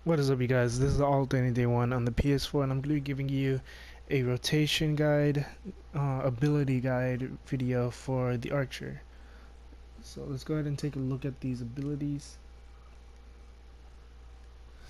What is up, you guys? This is Alternate Day 1 on the PS4, and I'm going to be giving you a rotation guide, ability guide video for the Archer. So let's go ahead and take a look at these abilities.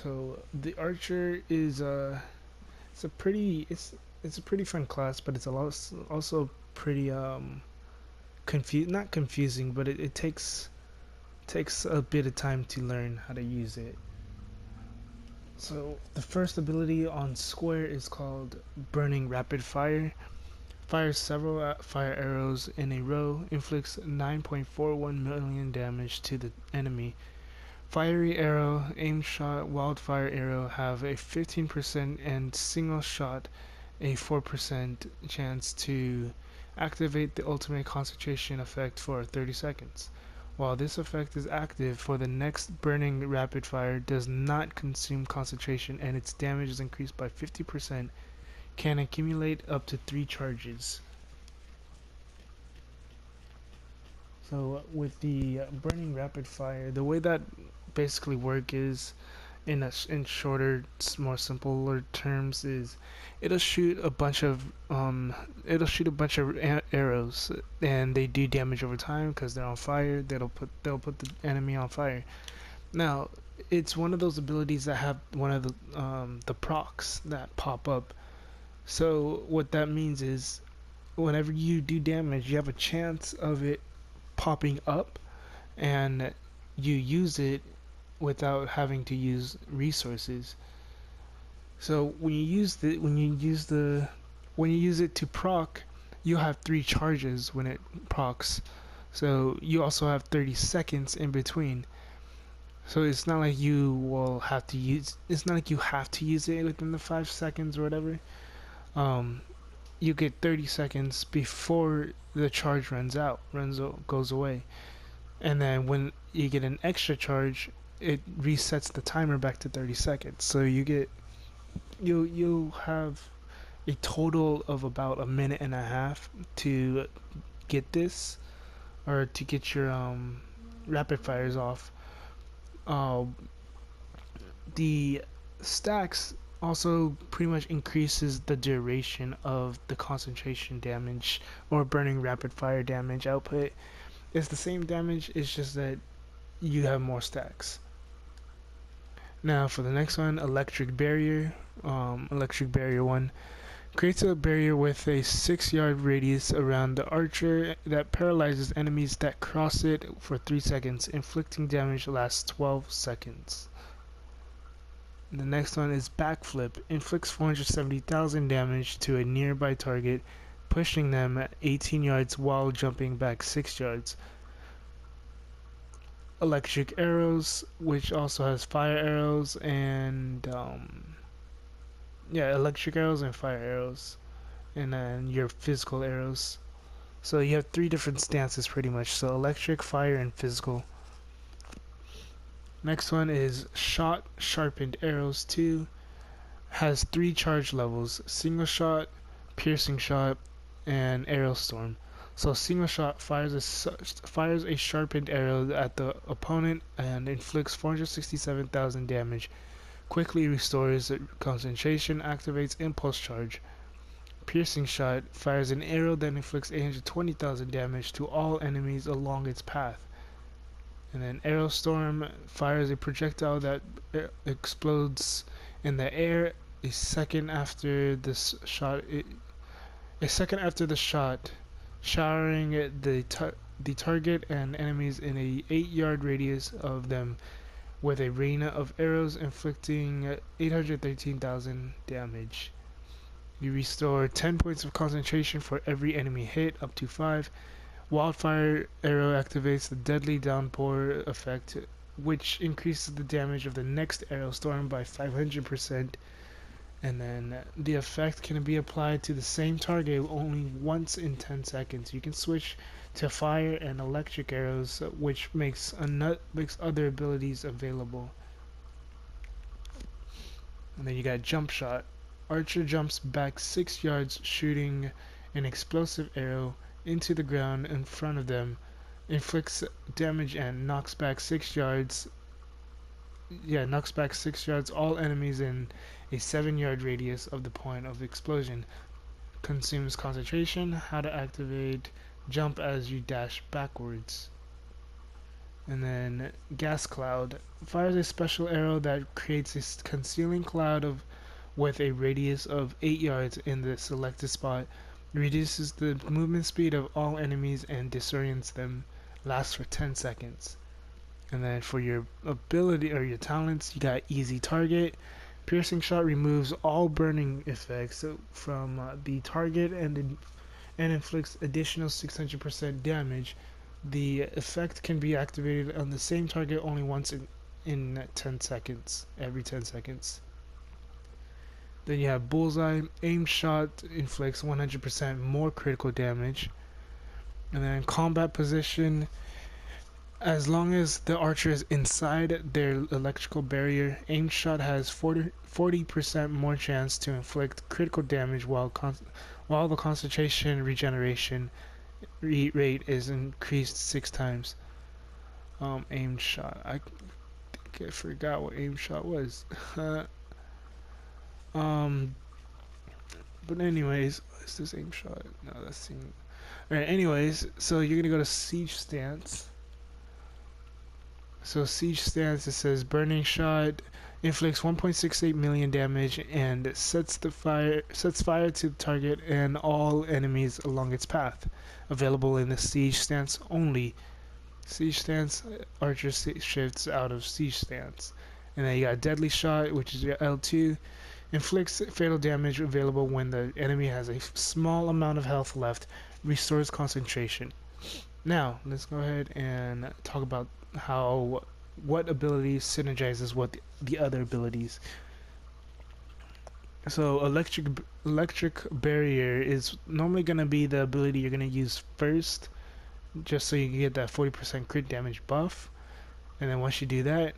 So the Archer is it's a pretty it's a pretty fun class, but it's also pretty not confusing, but it takes a bit of time to learn how to use it. So the first ability on square is called Burning Rapid Fire. Fires several fire arrows in a row, inflicts 9.41 million damage to the enemy. Fiery arrow, aim shot, wildfire arrow have a 15% and single shot a 4% chance to activate the ultimate concentration effect for 30 seconds. While this effect is active for the next burning rapid fire, does not consume concentration, and its damage is increased by 50%, can accumulate up to 3 charges. So with the burning rapid fire, the way that basically work is in shorter, more simpler terms, is it'll shoot a bunch of arrows, and they do damage over time because they're on fire. They'll put the enemy on fire. Now, it's one of those abilities that have one of the procs that pop up. So what that means is whenever you do damage, you have a chance of it popping up, and you use it without having to use resources. So when you use it to proc, you have 3 charges when it procs. So you also have 30 seconds in between. So it's not like you will have to use. It's not like you have to use it within the 5 seconds or whatever. You get 30 seconds before the charge goes away, and then when you get an extra charge, it resets the timer back to 30 seconds. So you'll have a total of about a minute and a half to get this, or to get your rapid fires off. The stacks also pretty much increases the duration of the concentration damage or burning rapid fire damage output. It's the same damage, it's just that you have more stacks. Now for the next one, Electric Barrier. Electric Barrier 1 creates a barrier with a 6-yard radius around the archer that paralyzes enemies that cross it for 3 seconds. Inflicting damage lasts 12 seconds. The next one is Backflip. Inflicts 470,000 damage to a nearby target, pushing them 18 yards while jumping back 6 yards. Electric Arrows, which also has fire arrows and electric arrows and fire arrows, and then your physical arrows. So you have 3 different stances pretty much. So electric, fire, and physical. Next one is Sharpened Arrows 2. Has 3 charge levels: single shot, piercing shot, and arrow storm. So single shot fires a sharpened arrow at the opponent and inflicts 467,000 damage. Quickly restores concentration, activates impulse charge. Piercing shot fires an arrow that inflicts 820,000 damage to all enemies along its path. And then Arrow Storm fires a projectile that explodes in the air a second after the shot, showering the target and enemies in a 8-yard radius of them with a rain of arrows, inflicting 813,000 damage. You restore 10 points of concentration for every enemy hit, up to 5. Wildfire Arrow activates the Deadly Downpour effect, which increases the damage of the next Arrow Storm by 500%, and then the effect can be applied to the same target only once in 10 seconds. You can switch to fire and electric arrows, which makes other abilities available. And then you got Jump Shot. Archer jumps back 6 yards, shooting an explosive arrow into the ground in front of them, inflicts damage and knocks back 6 yards knocks back 6 yards all enemies in a 7-yard radius of the point of the explosion. Consumes concentration. How to activate jump as you dash backwards. And then gas cloud fires a special arrow that creates a concealing cloud of with a radius of 8 yards in the selected spot. Reduces the movement speed of all enemies and disorients them. Lasts for 10 seconds. And then for your ability or your talents, you got easy target. Piercing shot removes all burning effects from the target and inflicts additional 600% damage. The effect can be activated on the same target only once in 10 seconds, every 10 seconds. Then you have bullseye. Aim shot inflicts 100% more critical damage. And then combat position, as long as the archer is inside their electrical barrier, aim shot has 40% more chance to inflict critical damage while the concentration regeneration rate is increased 6 times. Aim shot. I think I forgot what aim shot was. But anyways, what's this aim shot? No, that's seeing. Alright, anyways, so you're gonna go to siege stance. So siege stance, it says burning shot inflicts 1.68 million damage and sets fire to the target and all enemies along its path. Available in the siege stance only. Siege stance, archer shifts out of siege stance. And then you got deadly shot, which is your L2. Inflicts fatal damage available when the enemy has a small amount of health left. Restores concentration. Now, let's go ahead and talk about what ability synergizes with the other abilities. So electric barrier is normally going to be the ability you're going to use first, just so you can get that 40% crit damage buff. And then once you do that,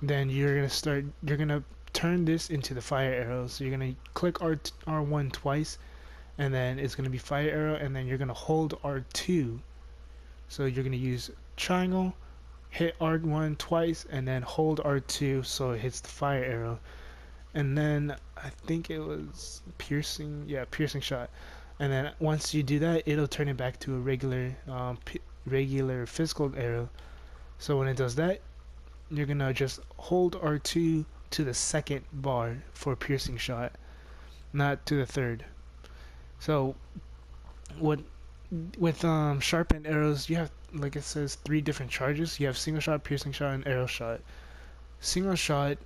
then you're going to turn this into the fire arrow. So you're going to click R1 twice, and then it's going to be fire arrow, and then you're going to hold R2. So you're going to use triangle, hit R1 twice, and then hold R2 so it hits the fire arrow. And then I think it was piercing shot. And then once you do that, it'll turn it back to a regular physical arrow. So when it does that, you're gonna just hold R2 to the second bar for piercing shot, not to the third. So with sharpened arrows, you have, like it says, 3 different charges. You have single shot, piercing shot, and arrow shot. Single shot,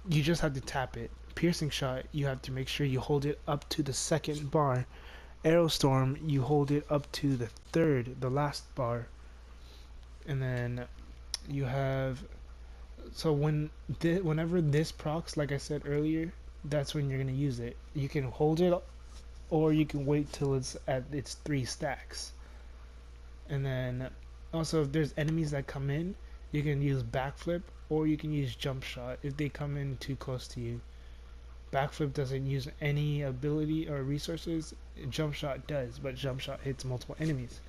you just have to tap it. Piercing shot, you have to make sure you hold it up to the second bar. Arrow storm, you hold it up to the last bar. And then you have, so whenever this procs, like I said earlier, that's when you're gonna use it. You can hold it, or you can wait till it's at its 3 stacks. And then also, if there's enemies that come in, you can use backflip, or you can use jump shot if they come in too close to you. Backflip doesn't use any ability or resources. Jump shot does, but jump shot hits multiple enemies.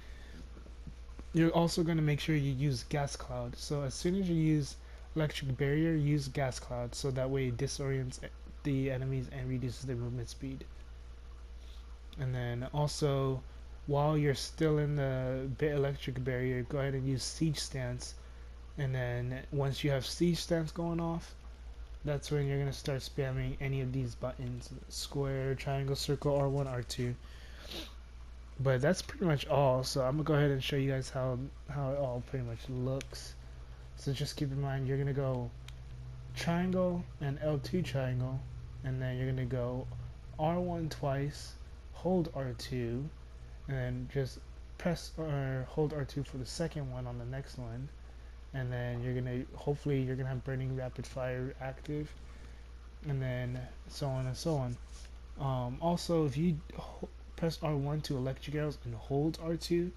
You're also going to make sure you use gas cloud. So as soon as you use electric barrier, use gas cloud, so that way it disorients the enemies and reduces their movement speed. And then also, while you're still in the electric barrier, go ahead and use siege stance. And then once you have siege stance going off, that's when you're going to start spamming any of these buttons: square, triangle, circle, R1, R2. But that's pretty much all. So I'm going to go ahead and show you guys how it all pretty much looks. So just keep in mind, you're going to go triangle and L2 triangle, and then you're going to go R1 twice, hold R2, and then just press or hold R2 for the second one on the next one. And then hopefully you're gonna have burning rapid fire active, and then so on and so on. Also, if you press R1 to electric arrows and hold R2,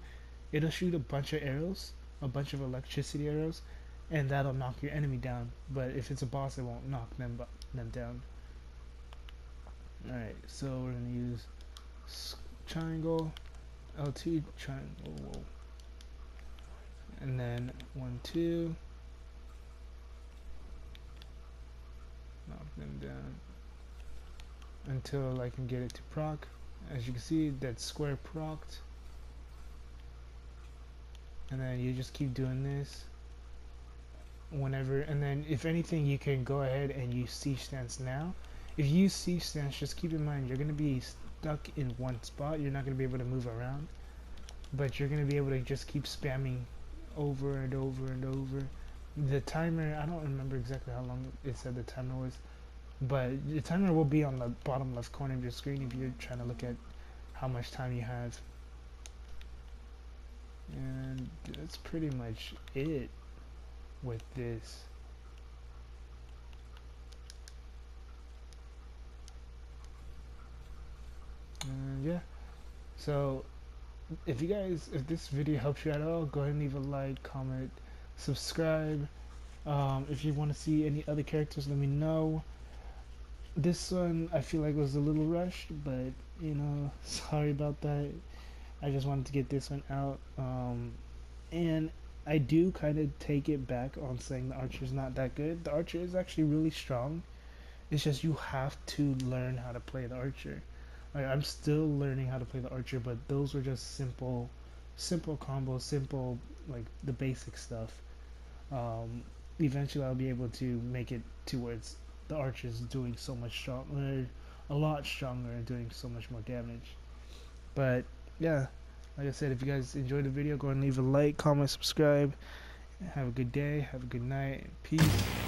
it'll shoot a bunch of arrows, a bunch of electricity arrows, and that'll knock your enemy down. But if it's a boss, it won't knock them down. Alright, so we're gonna use triangle, L2 triangle. Whoa. And then 1, 2, knock them down until I can get it to proc. As you can see, that square procced, and then you just keep doing this whenever, and then if anything you can go ahead and use siege stance now. If you use siege stance, just keep in mind you're going to be stuck in one spot. You're not going to be able to move around, but you're going to be able to just keep spamming over and over and over. The timer, I don't remember exactly how long it said the timer was, but the timer will be on the bottom left corner of your screen if you're trying to look at how much time you have. And that's pretty much it with this. And yeah, so if this video helps you at all, go ahead and leave a like, comment, subscribe. If you want to see any other characters, let me know. This one I feel like was a little rushed, but you know, sorry about that. I just wanted to get this one out. And I do kind of take it back on saying the archer is not that good. The archer is actually really strong. It's just you have to learn how to play the archer. Like, I'm still learning how to play the archer, but those were just simple combos, simple, like the basic stuff. Eventually I'll be able to make it to where the archer is doing so much stronger, a lot stronger, and doing so much more damage. But yeah, like I said, if you guys enjoyed the video, go ahead and leave a like, comment, subscribe. Have a good day, have a good night, peace.